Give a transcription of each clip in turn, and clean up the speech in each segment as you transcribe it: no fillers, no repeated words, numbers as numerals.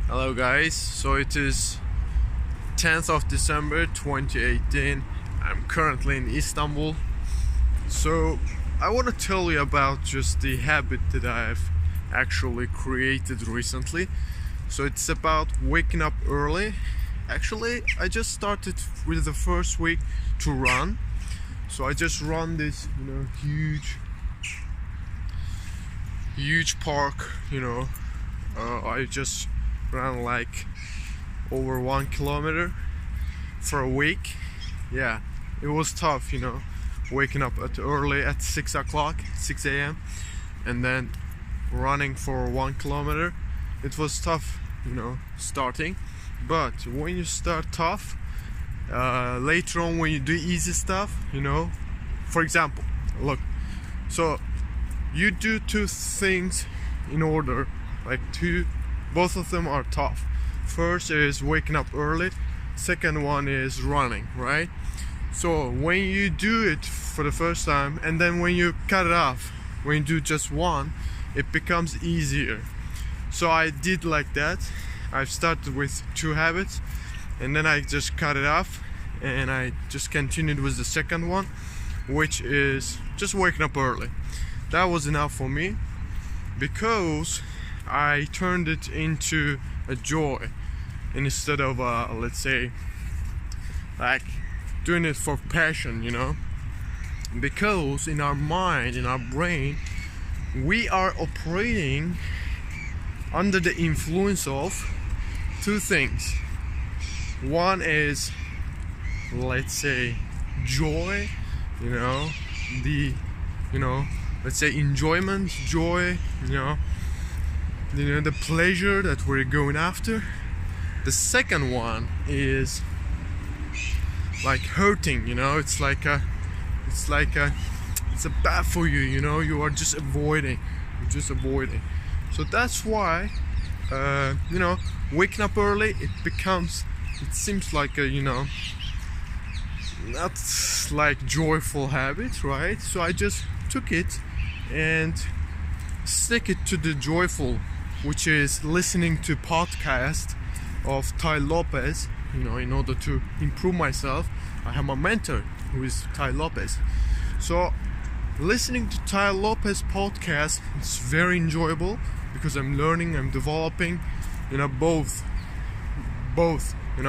Hello guys, so it is 10th of December 2018. I'm currently in Istanbul. So I want to tell you about just the habit that I've actually created recently. So it's about waking up early. Actually, I just started with the first week to run. So I just run this, huge park, I just ran like over 1 kilometer for a week. Yeah, it was tough, waking up early at 6 o'clock, 6 a.m. and then running for 1 kilometer. It was tough, starting, but when you start tough, later on when you do easy stuff, for example, look, so you do two things in order, both of them are tough. First is waking up early, second one is running, right? So when you do it for the first time and then when you cut it off, when you do just one, it becomes easier. So I did like that. I've started with two habits and then I just cut it off and I just continued with the second one, which is just waking up early. That was enough for me because I turned it into a joy instead of let's say like doing it for passion, because in our mind, in our brain, we are operating under the influence of two things. One is, let's say, joy, let's say enjoyment, joy, the pleasure that we're going after. The second one is like hurting, it's bad for you, you are just avoiding, So that's why, waking up early, it seems like a, not like joyful habit, right? So I just took it and stick it to the joyful, which is listening to podcast of Tai Lopez, in order to improve myself. I have my mentor who is Tai Lopez. So listening to Tai Lopez podcast is very enjoyable because I'm learning, I'm developing, both,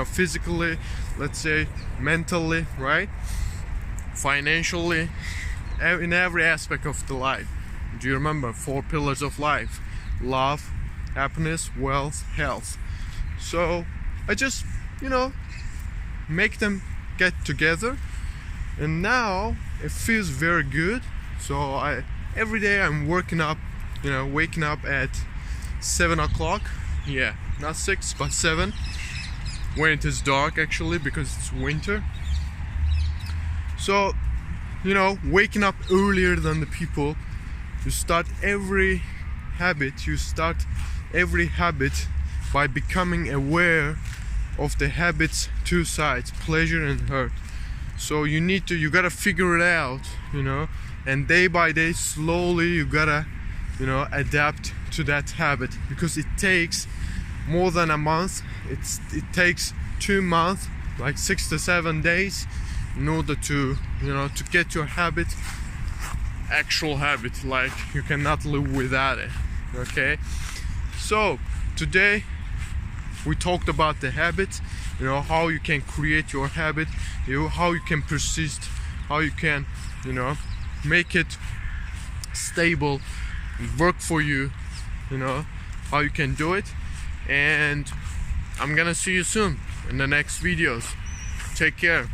physically, let's say, mentally, right? Financially, in every aspect of the life. Do you remember 4 pillars of life? Love, happiness, wealth, health. So I just, make them get together, and now it feels very good. So every day I'm waking up at 7 o'clock. Yeah, not 6 but 7, when it is dark, actually, because it's winter. So waking up earlier than the people, you start every habit by becoming aware of the habit's two sides, pleasure and hurt. So you gotta figure it out, and day by day, slowly, you gotta adapt to that habit, because it takes more than a month. It takes 2 months, like 6 to 7 days, in order to to get your actual habit, like you cannot live without it. Okay, so today we talked about the habits, how you can create your habit, how you can persist, how you can make it stable, work for you, how you can do it. And I'm gonna see you soon in the next videos. Take care.